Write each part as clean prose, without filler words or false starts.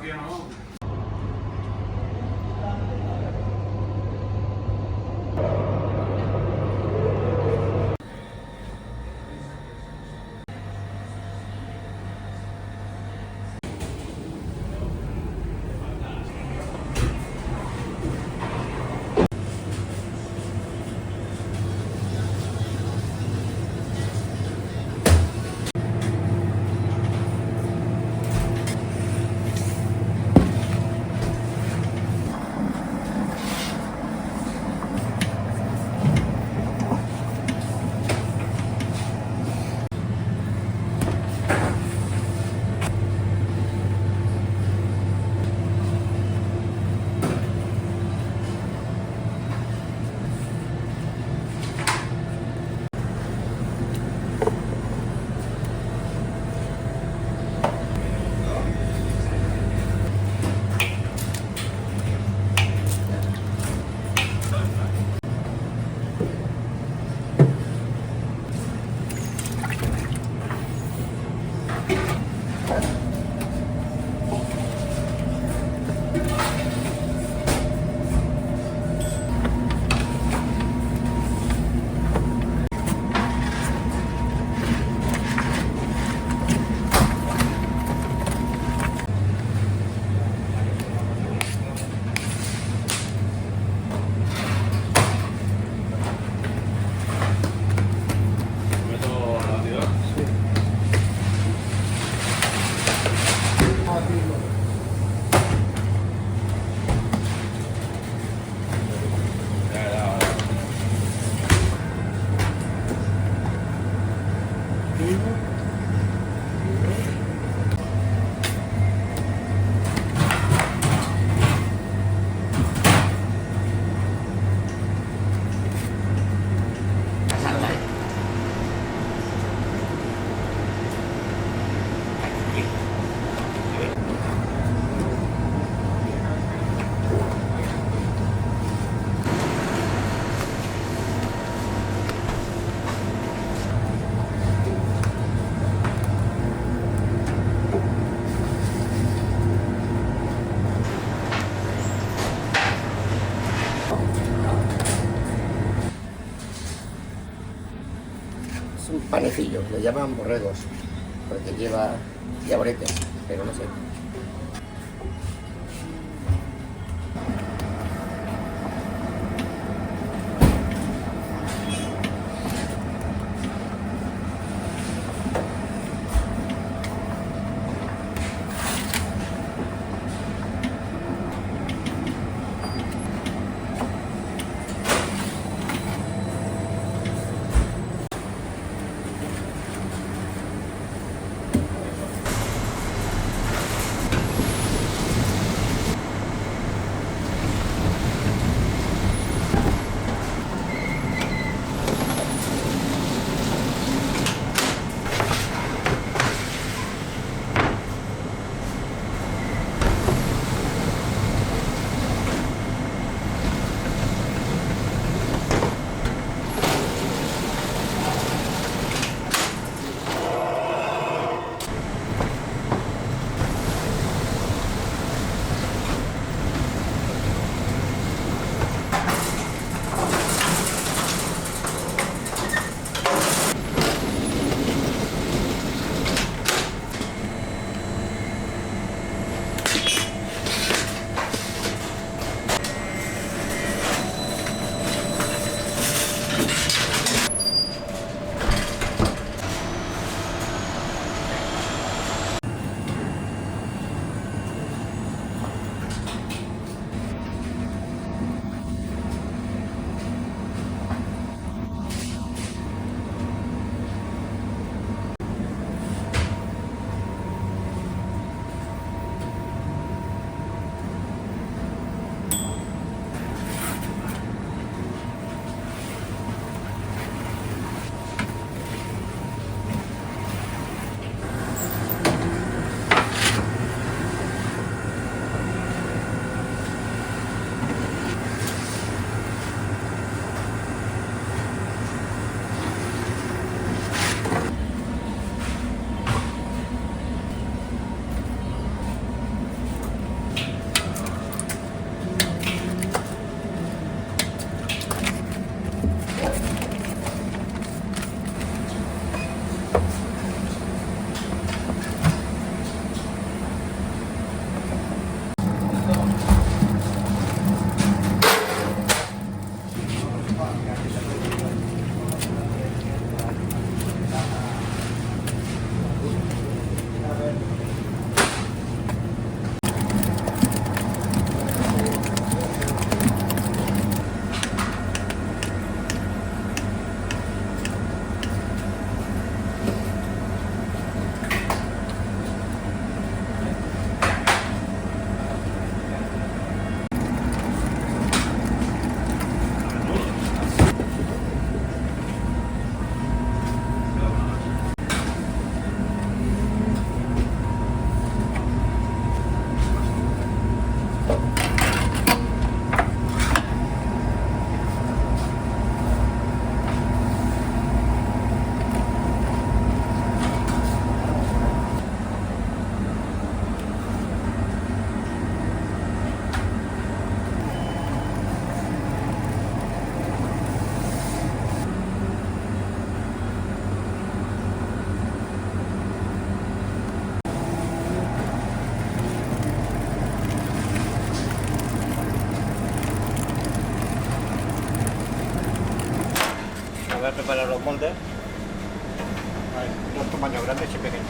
fotografía, ¿no? Es un panecillo, le llaman borregos, porque lleva yabrete, pero no sé. voy a preparar los moldes. Vale, dos tamaños grandes y pequeños.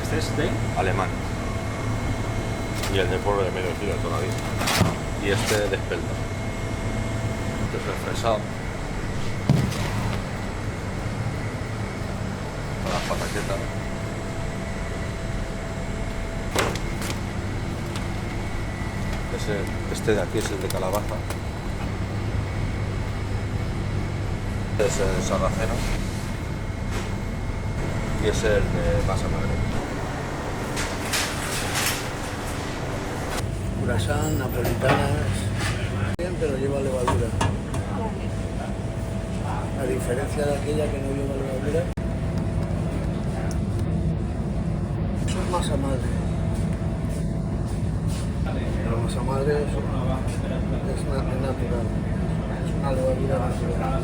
¿Este es de? Alemán. Y el de pueblo de medio kilo todavía. Y este de espelta. Este es el fresado. Con las pataquetas. Este de aquí es el de calabaza. Este es el sarraceno. Y es el de masa madre. Curasán, napolitanas, bien, pero lleva levadura. A diferencia de aquella que no lleva levadura, eso es masa madre. La masa madre es natural, es una levadura natural.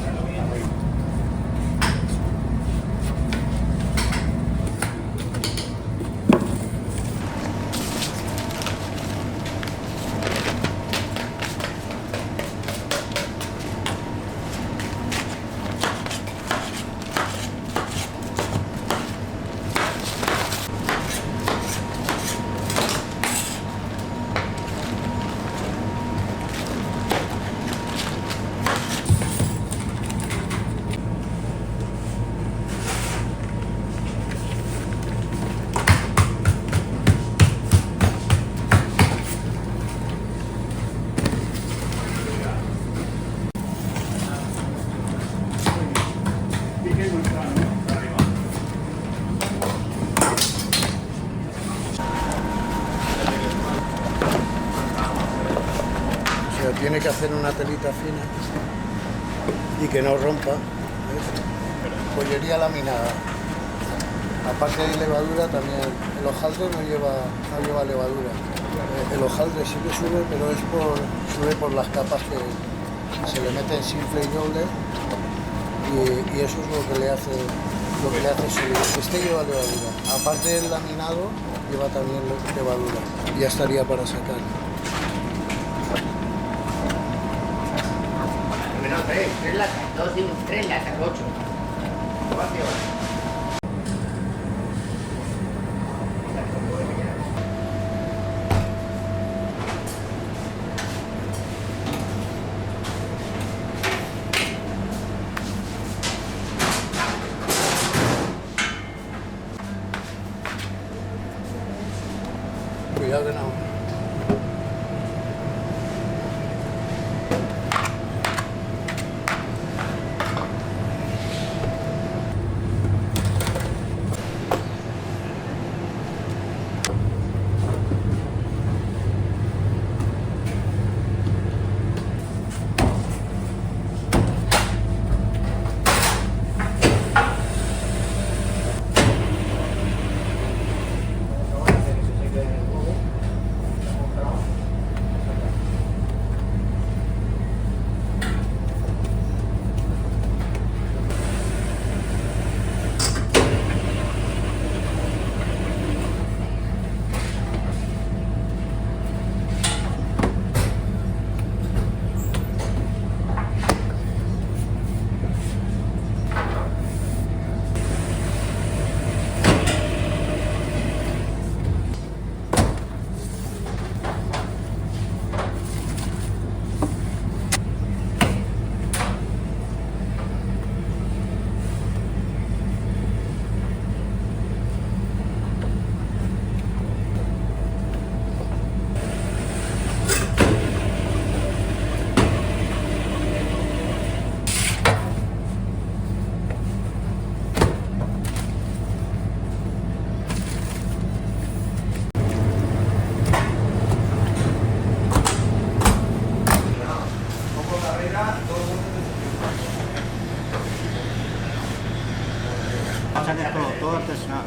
Tiene que hacer una telita fina y que no rompa. ¿Ves? Pollería laminada. Aparte de levadura, también el hojaldre no lleva levadura. El hojaldre sí que sube, pero sube por las capas que se le meten simple y doble, y eso es lo que le hace subir. Este lleva levadura. Aparte del laminado, lleva también levadura. Ya estaría para sacar. 3 latas, 2 y 3 latas, 8. Cuidado que no. Pasan esto todo artesanal.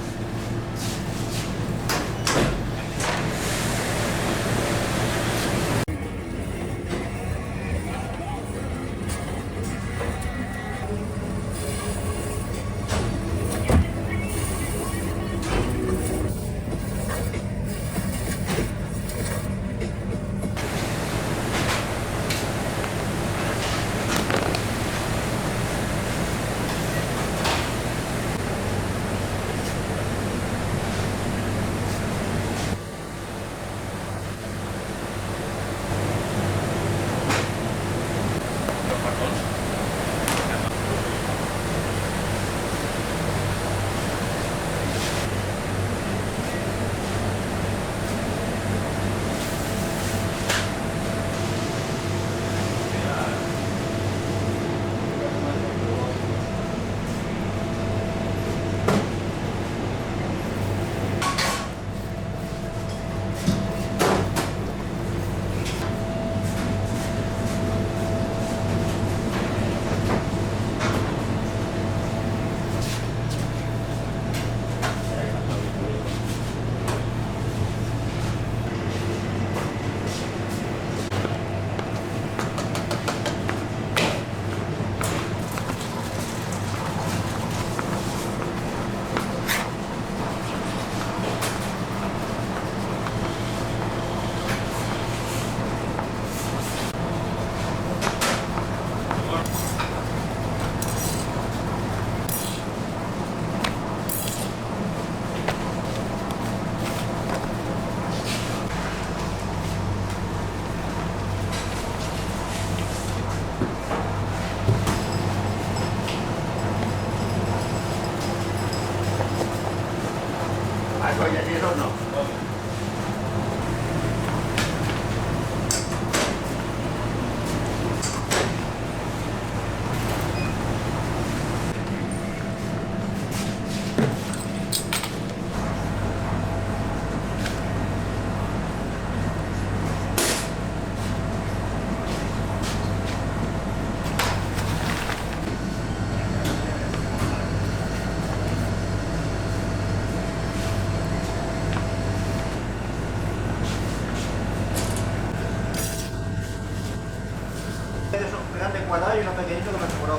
Un grande cuadrado y uno pequeñito que me sobró.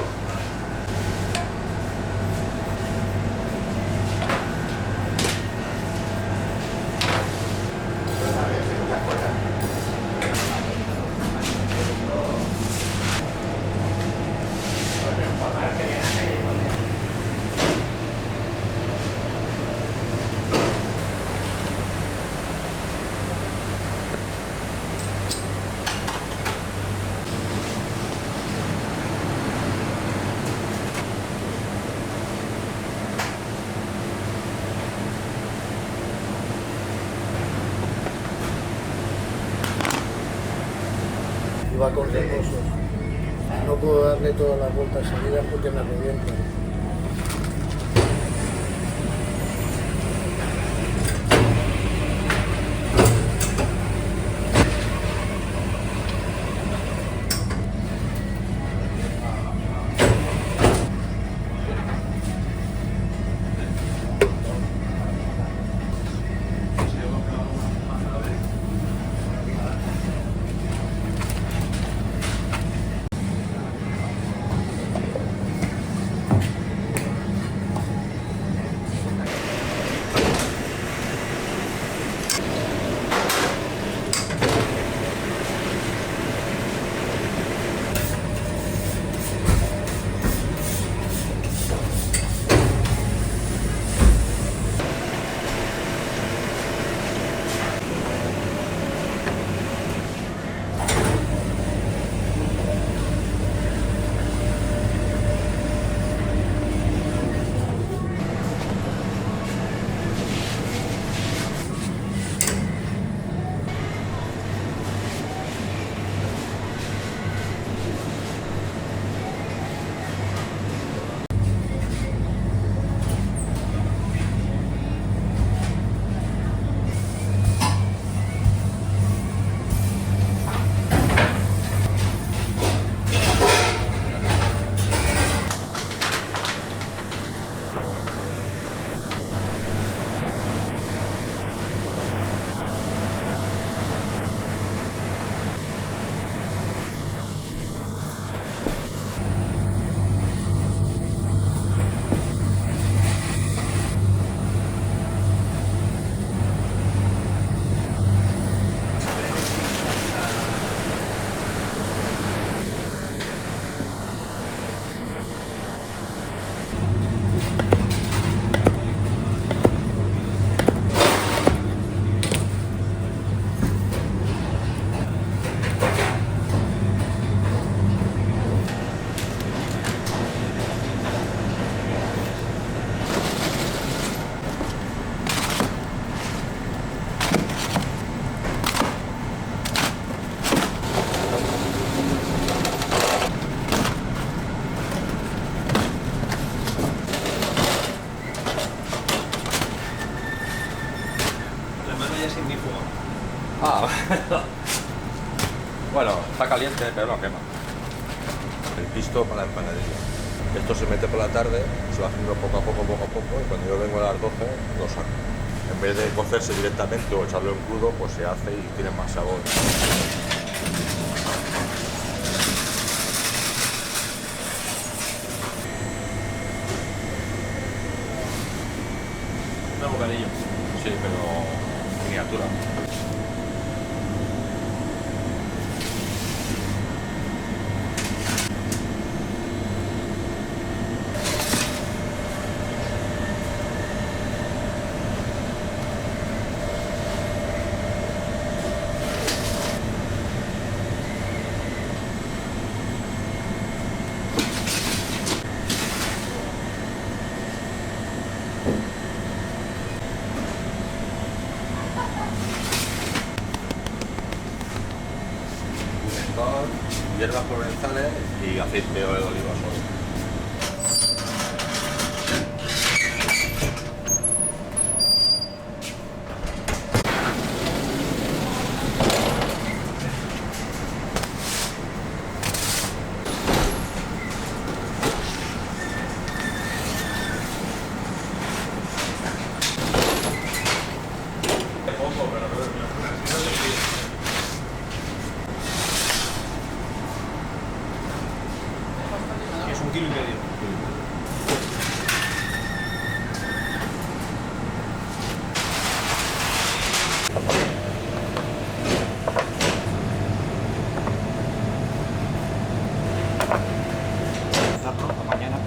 va con reposos. No puedo darle todas las vueltas seguidas porque me revienta. Ah, bueno, está caliente, pero no quema. El pisto para la empanadería. Esto se mete por la tarde, se va haciendo poco a poco, y cuando yo vengo a las 12 lo saco. En vez de cocerse directamente o echarlo en crudo, pues se hace y tiene más sabor. Un bocadillo. Sí, pero miniatura. Hierbas provenzales y aceite de oliva solo. Es 1,5 kilos. Hasta pronto, mañana.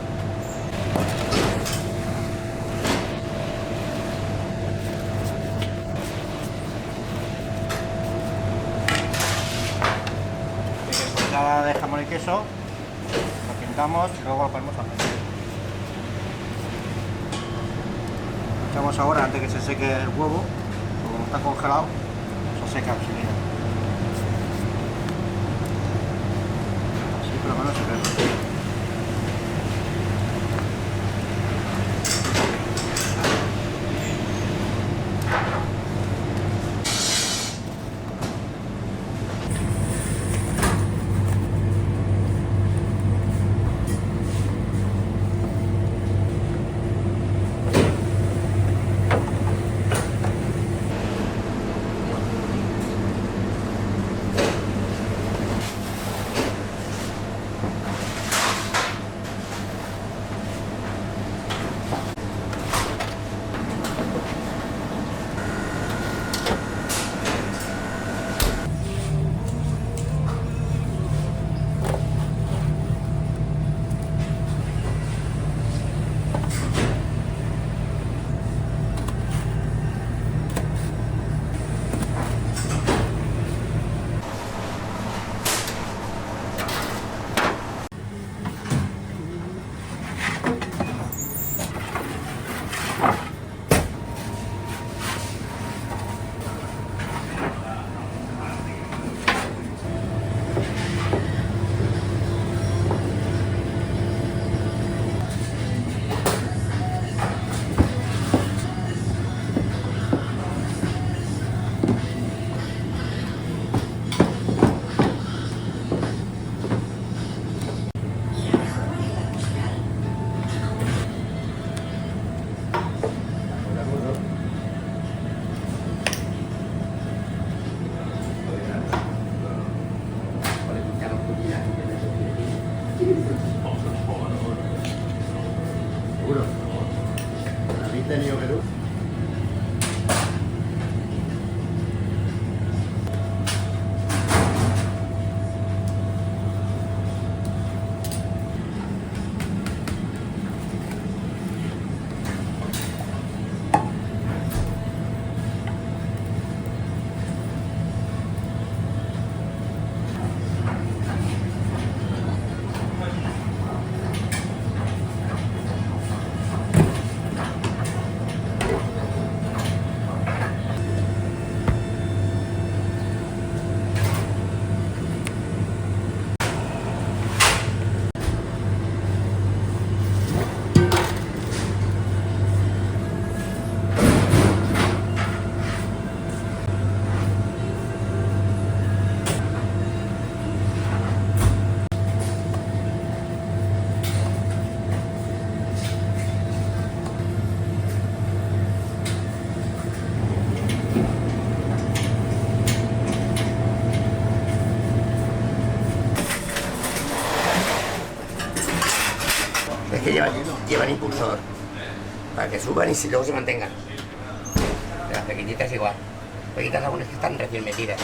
Nada de jamón y queso, lo pintamos y luego lo ponemos a freír. Echamos ahora antes que se seque el huevo, porque como está congelado, se seca enseguida. la mano se ve. Seguro. ¿Habéis tenido Perú? Es que llevan impulsor para que suban y luego se mantengan. De las pequeñitas igual. Pequeñitas algunas que están recién metidas.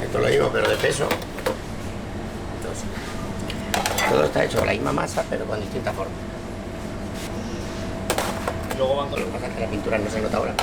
Esto lo digo, pero de peso. Entonces, todo está hecho con la misma masa, pero con distinta forma. Y luego van con Lo que pasa es que la pintura no se nota ahora.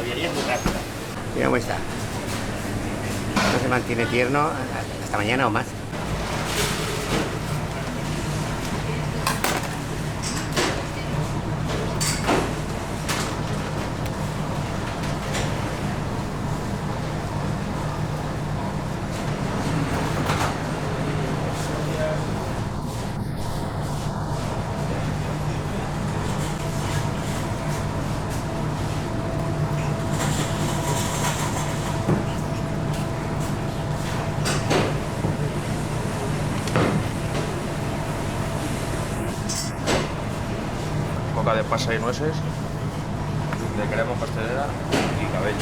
pollería es muy rápida. Mira cómo está. Esto se mantiene tierno hasta mañana o más. Coca de pasa y nueces, de crema pastelera y cabello.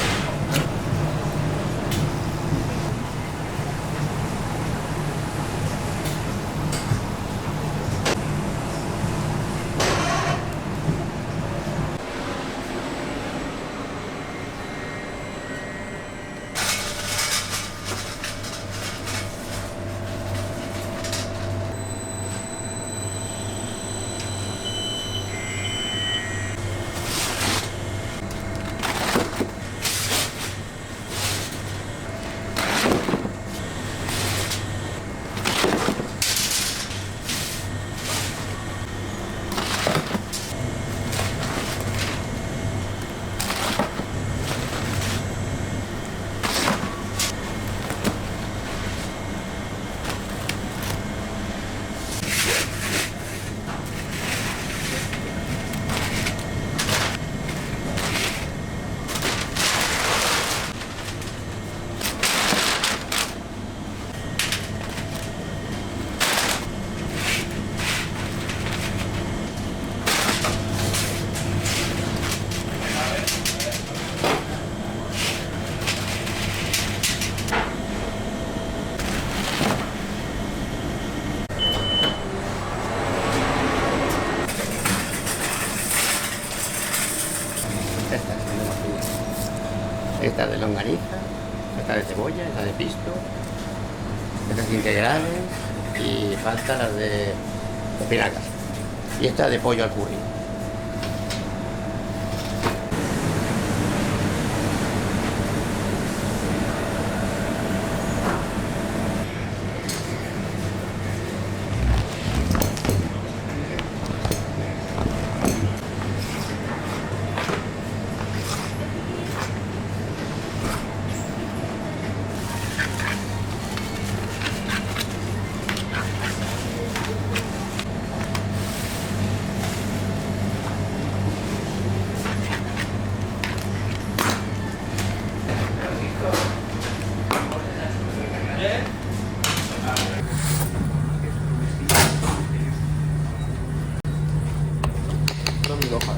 Esta de longaniza, esta de cebolla, esta de pisto, estas integrales y falta las de espinacas. Y esta de pollo al curry. Son mil hojas.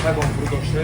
Está con frutos secos.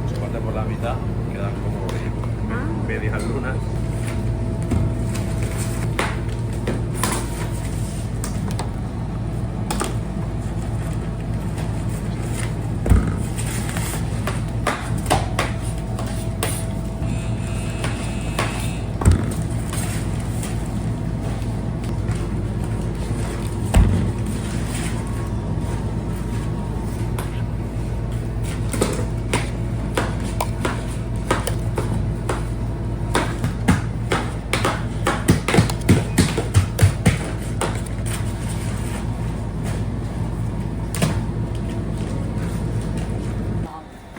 Se parte por la mitad, quedan como medias lunas.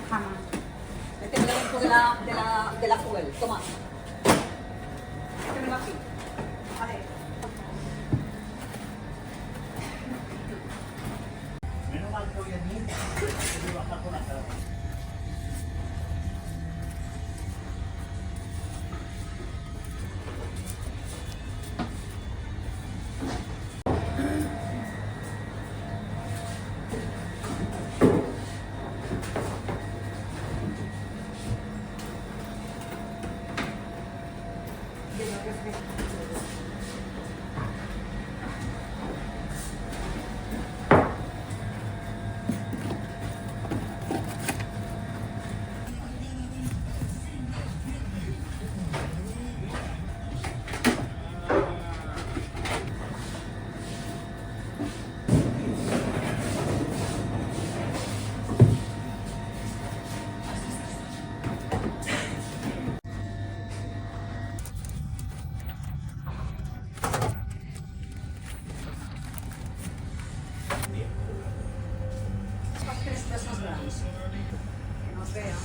Jamás. Este es el evento de la Fuel. Toma. Este me va aquí. A ver. Menos mal que hoy es niño, que voy a bajar por la cara. Tres más grandes. Que nos vea.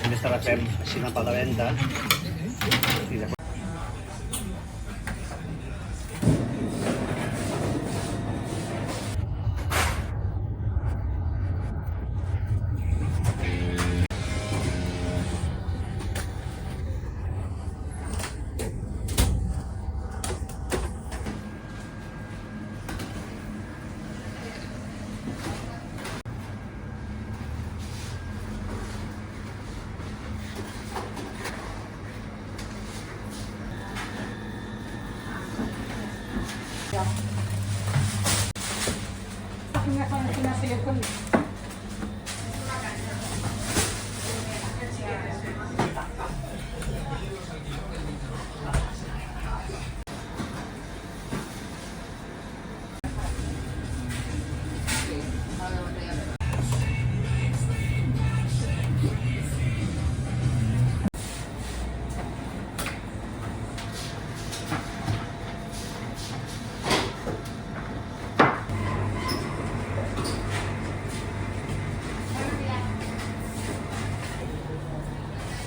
Aquesta la fem així per la venda i després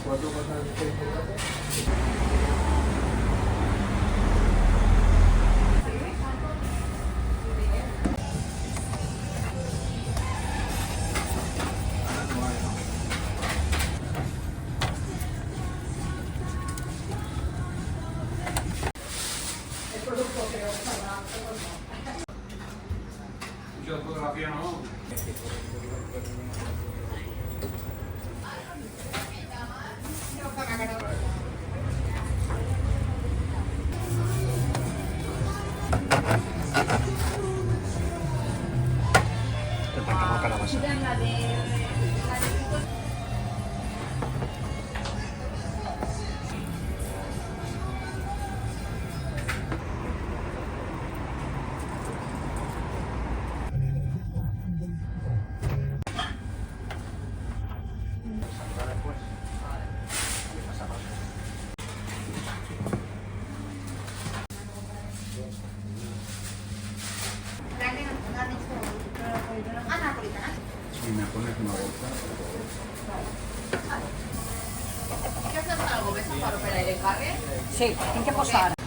4 patas de chocolate. El producto creo que saldrá. Mucha fotografía, ¿no? Te faltaba calabaza. Y me pones una bolsa. Sí, hay que posar.